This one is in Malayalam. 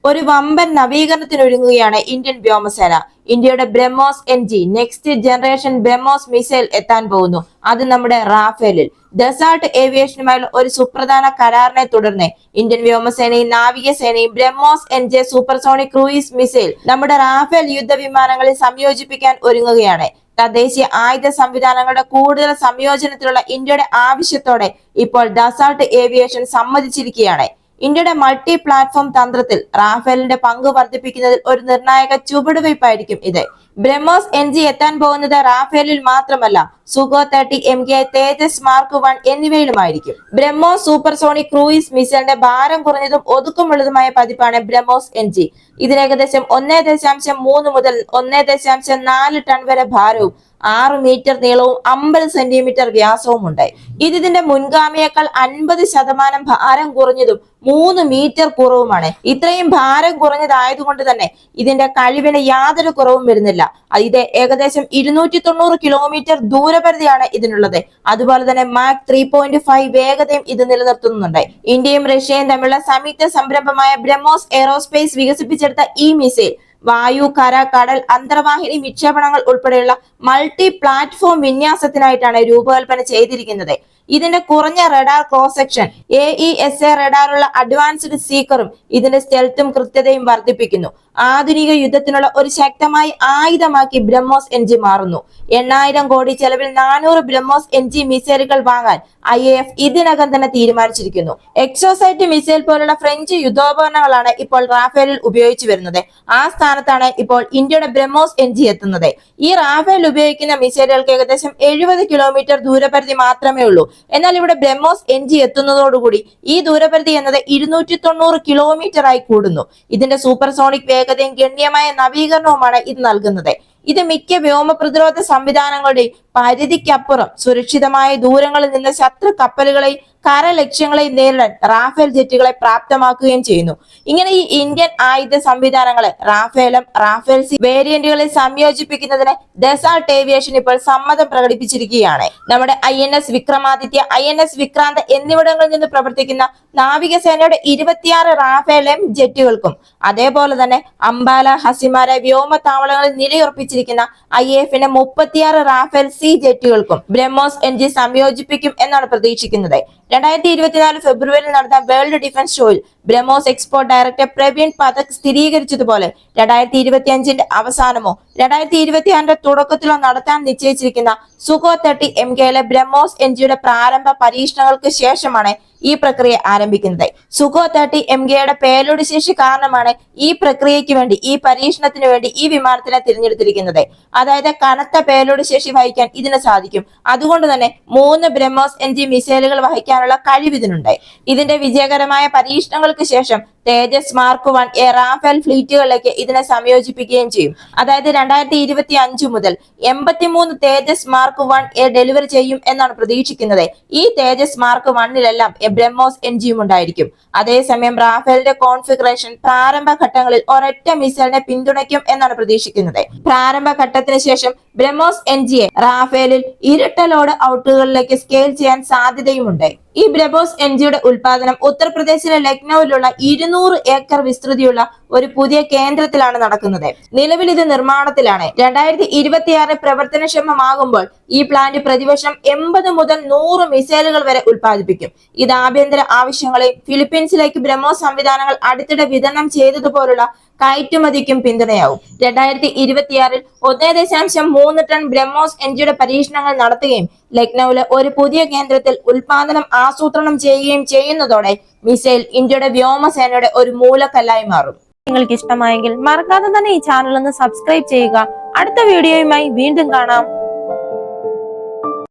ഒരു വമ്പൻ നവീകരണത്തിനൊരുങ്ങുകയാണ് ഇന്ത്യൻ വ്യോമസേന. ഇന്ത്യയുടെ BrahMos NG next generation BrahMos missile എത്താൻ പോകുന്നു. അത് നമ്മുടെ റാഫേലിൽ. ഡെസാൾട്ട് ഏവിയേഷനുമായുള്ള ഒരു സുപ്രധാന കരാറിനെ തുടർന്ന് ഇന്ത്യൻ വ്യോമസേനയും നാവികസേനയും BrahMos NG supersonic cruise missile നമ്മുടെ റാഫേൽ യുദ്ധവിമാനങ്ങളിൽ സംയോജിപ്പിക്കാൻ ഒരുങ്ങുകയാണ്. തദ്ദേശീയ ആയുധ സംവിധാനങ്ങളുടെ കൂടുതൽ സംയോജനത്തിലുള്ള ഇന്ത്യയുടെ ആവശ്യത്തോടെ ഇപ്പോൾ ഡസാൾട്ട് ഏവിയേഷൻ സമ്മതിച്ചിരിക്കുകയാണ്. ഇന്ത്യയുടെ മൾട്ടി പ്ലാറ്റ്ഫോം തന്ത്രത്തിൽ റാഫേലിന്റെ പങ്ക് വർദ്ധിപ്പിക്കുന്നതിൽ ഒരു നിർണായക ചുവടുവയ്പായിരിക്കും ഇത്. ബ്രഹ്മോസ് NG എത്താൻ പോകുന്നത് റാഫേലിൽ മാത്രമല്ല, സുഖോ 30 MK, തേജസ് മാർക്ക് 1 എന്നിവയിലുമായിരിക്കും. ബ്രഹ്മോസ് സൂപ്പർസോണിക് ക്രൂയിസ് മിസൈലിന്റെ ഭാരം കുറഞ്ഞതും ഒതുക്കമുള്ളതുമായ പതിപ്പാണ് ബ്രഹ്മോസ് NG. ഇതിന് ഏകദേശം 1.3 മുതൽ 1.4 ടൺ വരെ ഭാരവും 6 മീറ്റർ നീളവും 50 സെന്റിമീറ്റർ വ്യാസവും ഉണ്ട്. ഇതിന്റെ മുൻഗാമിയേക്കാൾ 50% ഭാരം കുറഞ്ഞതും 3 മീറ്റർ കുറവുമാണ്. ഇത്രയും ഭാരം കുറഞ്ഞതായതുകൊണ്ട് തന്നെ ഇതിന്റെ കഴിവിന് യാതൊരു കുറവും വരുന്നില്ല. ഇത് ഏകദേശം 290 കിലോമീറ്റർ ദൂരപരിധിയാണ് ഇതിനുള്ളത്. അതുപോലെ തന്നെ മാക് 3.5 വേഗതയും ഇത് നിലനിർത്തുന്നുണ്ട്. ഇന്ത്യയും റഷ്യയും തമ്മിലുള്ള സംയുക്ത സംരംഭമായ ബ്രഹ്മോസ് എയറോസ്പേസ് വികസിപ്പിച്ചെടുത്ത ഈ മിസൈൽ വായു, കര, കടൽ, അന്തർവാഹിനി വിക്ഷേപണങ്ങൾ ഉൾപ്പെടെയുള്ള മൾട്ടി പ്ലാറ്റ്ഫോം വിന്യാസത്തിനായിട്ടാണ് രൂപകൽപ്പന ചെയ്തിരിക്കുന്നത്. ഇതിന്റെ കുറഞ്ഞ റഡാർ ക്രോസ് സെക്ഷൻ AESA റഡാറുള്ള അഡ്വാൻസ്ഡ് സീക്കറും ഇതിന്റെ സ്റ്റെൽത്തും കൃത്യതയും വർദ്ധിപ്പിക്കുന്നു. ആധുനിക യുദ്ധത്തിനുള്ള ഒരു ശക്തമായ ആയുധമാക്കി ബ്രഹ്മോസ് NG മാറുന്നു. 8,000 കോടി ചെലവിൽ 400 ബ്രഹ്മോസ് NG മിസൈലുകൾ വാങ്ങാൻ IAF ഇതിനകം തന്നെ തീരുമാനിച്ചിരിക്കുന്നു. എക്സോസൈറ്റ് മിസൈൽ പോലുള്ള ഫ്രഞ്ച് യുദ്ധോപകരണങ്ങളാണ് ഇപ്പോൾ റാഫേലിൽ ഉപയോഗിച്ചു വരുന്നത്. ആ സ്ഥാനത്താണ് ഇപ്പോൾ ഇന്ത്യയുടെ ബ്രഹ്മോസ് NG എത്തുന്നത്. ഈ റാഫേൽ ഉപയോഗിക്കുന്ന മിസൈലുകൾക്ക് ഏകദേശം 70 കിലോമീറ്റർ ദൂരപരിധി മാത്രമേ ഉള്ളൂ. എന്നാൽ ഇവിടെ ബ്രഹ്മോസ് NG എത്തുന്നതോടുകൂടി ഈ ദൂരപരിധി എന്നത് 290 കിലോമീറ്റർ ആയി കൂടുന്നു. ഇതിന്റെ സൂപ്പർസോണിക് വേഗതയും ഗണ്യമായ നവീകരണവുമാണ് ഇത് നൽകുന്നത്. ഇത് മിക്ക വ്യോമ പ്രതിരോധ സംവിധാനങ്ങളുടെയും പരിധിക്കപ്പുറം സുരക്ഷിതമായ ദൂരങ്ങളിൽ നിന്ന് ശത്രു കപ്പലുകളെയും കര ലക്ഷ്യങ്ങളെയും നേരിടാൻ റാഫേൽ ജെറ്റുകളെ പ്രാപ്തമാക്കുകയും ചെയ്യുന്നു. ഇങ്ങനെ ഈ ഇന്ത്യൻ ആയുധ സംവിധാനങ്ങളെ റാഫേലും റാഫേൽ C വേരിയന്റുകളിൽ സംയോജിപ്പിക്കുന്നതിന് ഡെസാൾട്ട് ഏവിയേഷൻ ഇപ്പോൾ സമ്മതം പ്രകടിപ്പിച്ചിരിക്കുകയാണ്. നമ്മുടെ INS വിക്രമാദിത്യ, INS വിക്രാന്ത് എന്നിവിടങ്ങളിൽ നിന്ന് പ്രവർത്തിക്കുന്ന നാവികസേനയുടെ 26 റാഫേൽ M ജെറ്റുകൾക്കും അതേപോലെ തന്നെ അംബാല, ഹസിമാര വ്യോമത്താവളങ്ങളിൽ നിലയുറപ്പിച്ചിരിക്കുന്ന IAFന്റെ 36 റാഫേൽ C ജെറ്റുകൾക്കും ബ്രഹ്മോസ് NG സംയോജിപ്പിക്കും എന്നാണ് പ്രതീക്ഷിക്കുന്നത്. 2024 ഫെബ്രുവരിയിൽ നടന്ന വേൾഡ് ഡിഫൻസ് ഷോയിൽ ബ്രഹ്മോസ് എക്സ്പോർട്ട് ഡയറക്ടർ പ്രവീൺ പഥക് സ്ഥിരീകരിച്ചതുപോലെ 2025 അവസാനമോ 2026 തുടക്കത്തിലോ നടത്താൻ നിശ്ചയിച്ചിരിക്കുന്ന സുഖോ 30 MKയിലെ ബ്രഹ്മോസ് NGയുടെ പ്രാരംഭ പരീക്ഷണങ്ങൾക്ക് ശേഷമാണ് ഈ പ്രക്രിയ ആരംഭിക്കുന്നത്. സുഖോ 30 MKയുടെ പേലോഡ് ശേഷി കാരണമാണ് ഈ പ്രക്രിയയ്ക്ക് വേണ്ടി, ഈ പരീക്ഷണത്തിന് വേണ്ടി ഈ വിമാനത്തിനെ തിരഞ്ഞെടുത്തിരിക്കുന്നത്. അതായത് കനത്ത പേലോഡ് ശേഷി വഹിക്കാൻ ഇതിന് സാധിക്കും. അതുകൊണ്ട് തന്നെ 3 ബ്രഹ്മോസ് NG മിസൈലുകൾ വഹിക്കാനുള്ള കഴിവ് ഇതിനുണ്ട്. ഇതിന്റെ വിജയകരമായ പരീക്ഷണങ്ങൾക്ക് ശേഷം തേജസ് മാർക്ക് 1 റാഫേൽ ഫ്ലീറ്റുകളിലേക്ക് ഇതിനെ സംയോജിപ്പിക്കുകയും ചെയ്യും. അതായത് 2025 മുതൽ 83 തേജസ് മാർക്ക് 1 ഡെലിവറി ചെയ്യും എന്നാണ് പ്രതീക്ഷിക്കുന്നത്. ഈ തേജസ് മാർക്ക് 1-ലെല്ലാം ബ്രഹ്മോസ് NGയും ഉണ്ടായിരിക്കും. അതേസമയം റാഫേലിന്റെ കോൺഫിഗറേഷൻ പ്രാരംഭ ഘട്ടങ്ങളിൽ ഒരൊറ്റ മിസൈലിനെ പിന്തുണയ്ക്കും എന്നാണ് പ്രതീക്ഷിക്കുന്നത്. പ്രാരംഭ ഘട്ടത്തിന് ശേഷം ബ്രഹ്മോസ് NGയെ റാഫേലിൽ ഇരട്ട ലോഡ് ഔട്ടുകളിലേക്ക് സ്കെയിൽ ചെയ്യാൻ സാധ്യതയുമുണ്ട്. ഈ ബ്രഹ്മോസ് NGയുടെ ഉൽപാദനം ഉത്തർപ്രദേശിലെ ലക്നൌവിലുള്ള 200 ഏക്കർ വിസ്തൃതിയുള്ള ഒരു പുതിയ കേന്ദ്രത്തിലാണ് നടക്കുന്നത്. നിലവിൽ ഇത് നിർമ്മാണത്തിലാണ്. 2026 പ്രവർത്തനക്ഷമമാകുമ്പോൾ ഈ പ്ലാന്റ് പ്രതിവർഷം 80 മുതൽ 100 മിസൈലുകൾ വരെ ഉൽപ്പാദിപ്പിക്കും. ഇത് ആഭ്യന്തര ആവശ്യങ്ങളെയും ഫിലിപ്പീൻസിലേക്ക് ബ്രഹ്മോസ് സംവിധാനങ്ങൾ അടുത്തിടെ വിതരണം ചെയ്തതുപോലുള്ള കയറ്റുമതിക്കും പിന്തുണയാവും. 2026 1.3 ടൺ ബ്രഹ്മോസ് NGയുടെ പരീക്ഷണങ്ങൾ നടത്തുകയും ലക്നൌവിലെ ഒരു പുതിയ കേന്ദ്രത്തിൽ ഉൽപാദനം ആസൂത്രണം ചെയ്യുകയും ചെയ്യുന്നതോടെ മിസൈൽ ഇന്ത്യയുടെ വ്യോമസേനയുടെ ഒരു മൂലക്കല്ലായി മാറും. നിങ്ങൾക്ക് ഇഷ്ടമായെങ്കിൽ മറക്കാതെ തന്നെ ഈ ചാനൽ ഒന്ന് സബ്സ്ക്രൈബ് ചെയ്യുക. അടുത്ത വീഡിയോയുമായി വീണ്ടും കാണാം.